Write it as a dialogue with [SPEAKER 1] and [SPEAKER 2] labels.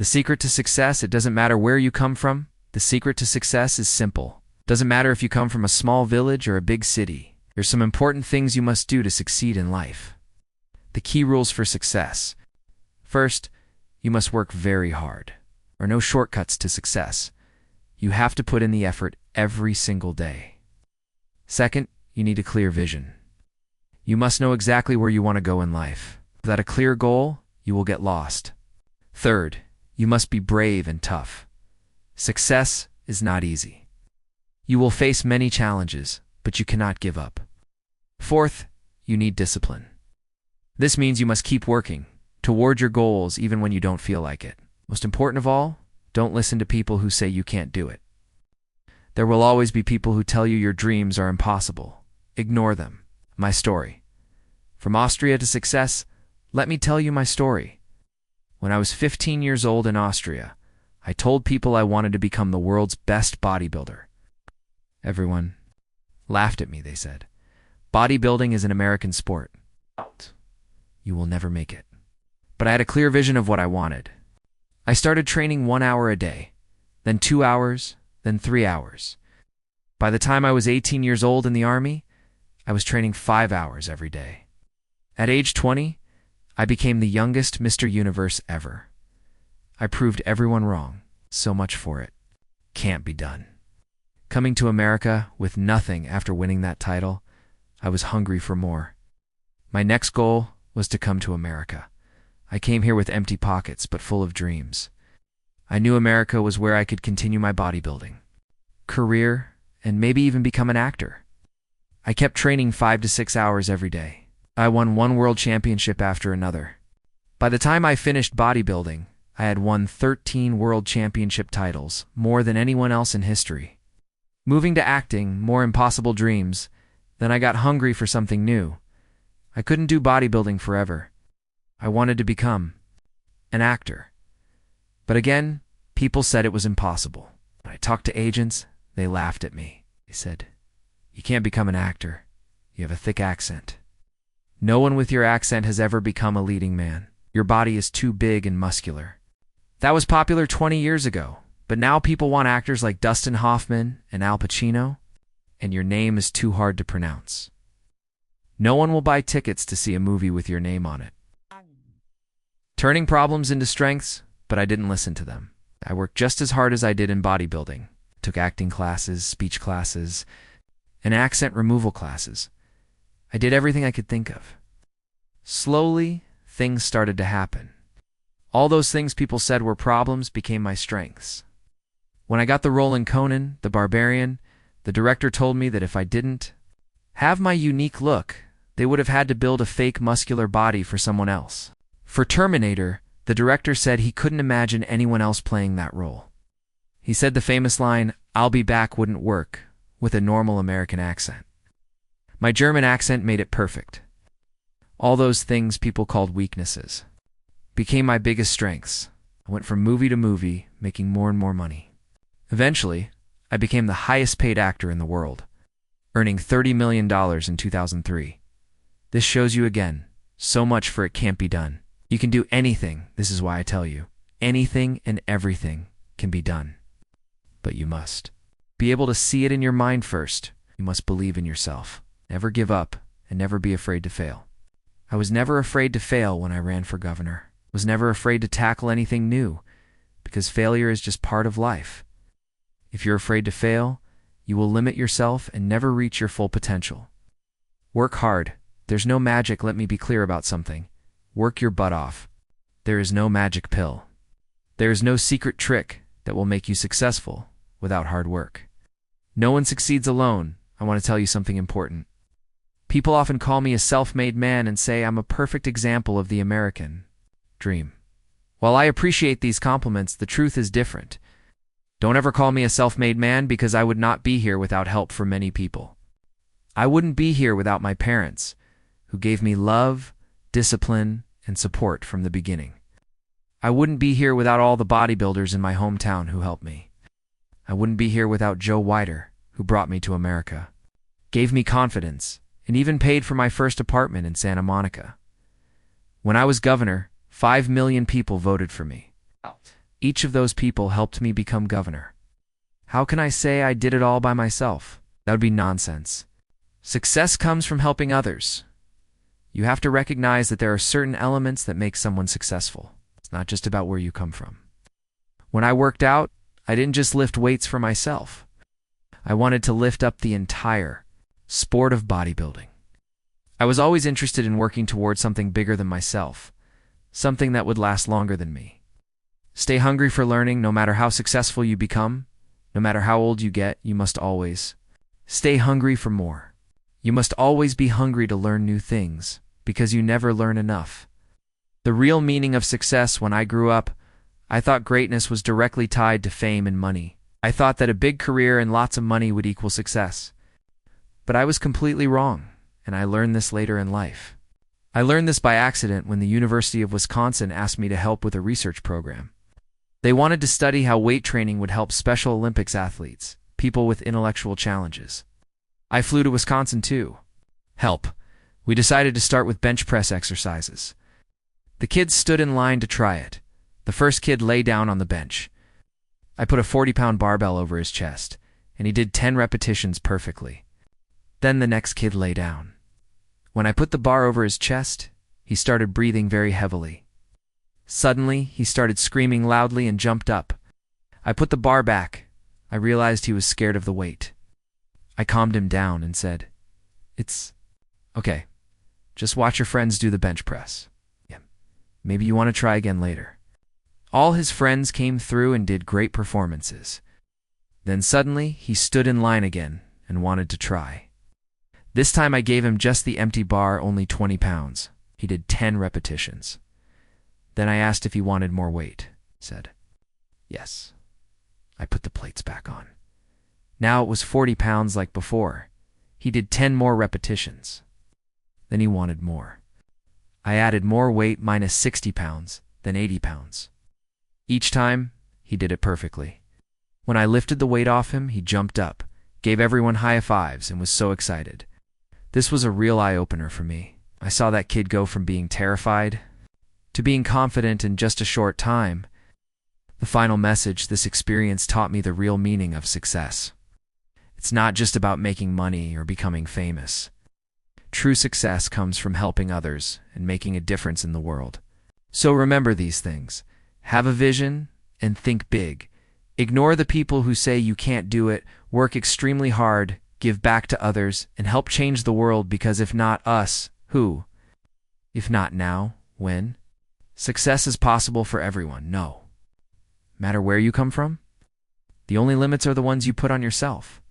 [SPEAKER 1] The secret to success, it doesn't matter where you come from. The secret to success is simple. Doesn't matter if you come from a small village or a big city. There's some important things you must do to succeed in life. The key rules for success. First, you must work very hard. There are no shortcuts to success. You have to put in the effort every single day. Second, you need a clear vision. You must know exactly where you want to go in life. Without a clear goal, you will get lost. Third, you must be brave and tough. Success is not easy. You will face many challenges, but you cannot give up. Fourth, you need discipline. This means you must keep working toward your goals even when you don't feel like it. Most important of all, don't listen to people who say you can't do it. There will always be people who tell you your dreams are impossible. Ignore them. My story. From Austria to success, let me tell you my story. When I was 15 years old in Austria, I told people I wanted to become the world's best bodybuilder. Everyone laughed at me, they said. Bodybuilding is an American sport. You will never make it. But I had a clear vision of what I wanted. I started training 1 hour a day, then 2 hours, then 3 hours. By the time I was 18 years old in the Army, I was training 5 hours every day. At age 20, I became the youngest Mr. Universe ever. I proved everyone wrong. So much for it. Can't be done. Coming to America with nothing after winning that title, I was hungry for more. My next goal was to come to America. I came here with empty pockets, but full of dreams. I knew America was where I could continue my bodybuilding career and maybe even become an actor. I kept training 5 to 6 hours every day. I won one world championship after another. By the time I finished bodybuilding, I had won 13 world championship titles, more than anyone else in history. Moving to acting, more impossible dreams, then I got hungry for something new. I couldn't do bodybuilding forever. I wanted to become an actor. But again, people said it was impossible. When I talked to agents, they laughed at me. They said, "You can't become an actor. You have a thick accent. No one with your accent has ever become a leading man. Your body is too big and muscular." That was popular 20 years ago, but now people want actors like Dustin Hoffman and Al Pacino, and your name is too hard to pronounce. No one will buy tickets to see a movie with your name on it. Turning problems into strengths, but I didn't listen to them. I worked just as hard as I did in bodybuilding. Took acting classes, speech classes, and accent removal classes. I did everything I could think of. Slowly, things started to happen. All those things people said were problems became my strengths. When I got the role in Conan, the Barbarian, the director told me that if I didn't have my unique look, they would have had to build a fake muscular body for someone else. For Terminator, the director said he couldn't imagine anyone else playing that role. He said the famous line, "I'll be back," wouldn't work with a normal American accent. My German accent made it perfect. All those things people called weaknesses became my biggest strengths. I went from movie to movie, making more and more money. Eventually, I became the highest paid actor in the world, earning $30 million in 2003. This shows you again, so much for it can't be done. You can do anything, this is why I tell you. Anything and everything can be done. But you must be able to see it in your mind first. You must believe in yourself. Never give up, and never be afraid to fail. I was never afraid to fail when I ran for governor. Was never afraid to tackle anything new, because failure is just part of life. If you're afraid to fail, you will limit yourself and never reach your full potential. Work hard. There's no magic, let me be clear about something. Work your butt off. There is no magic pill. There is no secret trick that will make you successful without hard work. No one succeeds alone. I want to tell you something important. People often call me a self-made man and say I'm a perfect example of the American dream. While I appreciate these compliments, the truth is different. Don't ever call me a self-made man, because I would not be here without help from many people. I wouldn't be here without my parents, who gave me love, discipline, and support from the beginning. I wouldn't be here without all the bodybuilders in my hometown who helped me. I wouldn't be here without Joe Wider, who brought me to America, gave me confidence, and even paid for my first apartment in Santa Monica. When I was governor, 5 million people voted for me. Each of those people helped me become governor. How can I say I did it all by myself? That would be nonsense. Success comes from helping others. You have to recognize that there are certain elements that make someone successful. It's not just about where you come from. When I worked out, I didn't just lift weights for myself. I wanted to lift up the entire sport of bodybuilding. I was always interested in working towards something bigger than myself, something that would last longer than me. Stay hungry for learning. No matter how successful you become, no matter how old you get, you must always stay hungry for more. You must always be hungry to learn new things, because you never learn enough. The real meaning of success when I grew up, I thought greatness was directly tied to fame and money. I thought that a big career and lots of money would equal success. But I was completely wrong, and I learned this later in life. I learned this by accident when the University of Wisconsin asked me to help with a research program. They wanted to study how weight training would help Special Olympics athletes, people with intellectual challenges. I flew to Wisconsin too. Help. We decided to start with bench press exercises. The kids stood in line to try it. The first kid lay down on the bench. I put a 40-pound barbell over his chest, and he did 10 repetitions perfectly. Then the next kid lay down. When I put the bar over his chest, he started breathing very heavily. Suddenly, he started screaming loudly and jumped up. I put the bar back. I realized he was scared of the weight. I calmed him down and said, "It's okay. Just watch your friends do the bench press. Yeah, maybe you want to try again later." All his friends came through and did great performances. Then suddenly, he stood in line again and wanted to try. This time I gave him just the empty bar, only 20 pounds. He did 10 repetitions. Then I asked if he wanted more weight. He said, "Yes." I put the plates back on. Now it was 40 pounds like before. He did 10 more repetitions. Then he wanted more. I added more weight, minus 60 pounds, then 80 pounds. Each time, he did it perfectly. When I lifted the weight off him, he jumped up, gave everyone high fives, and was so excited. This was a real eye-opener for me. I saw that kid go from being terrified to being confident in just a short time. The final message: this experience taught me the real meaning of success. It's not just about making money or becoming famous. True success comes from helping others and making a difference in the world. So remember these things. Have a vision and think big. Ignore the people who say you can't do it. Work extremely hard, give back to others, and help change the world, because if not us, who? If not now, when? Success is possible for everyone, no matter where you come from. The only limits are the ones you put on yourself.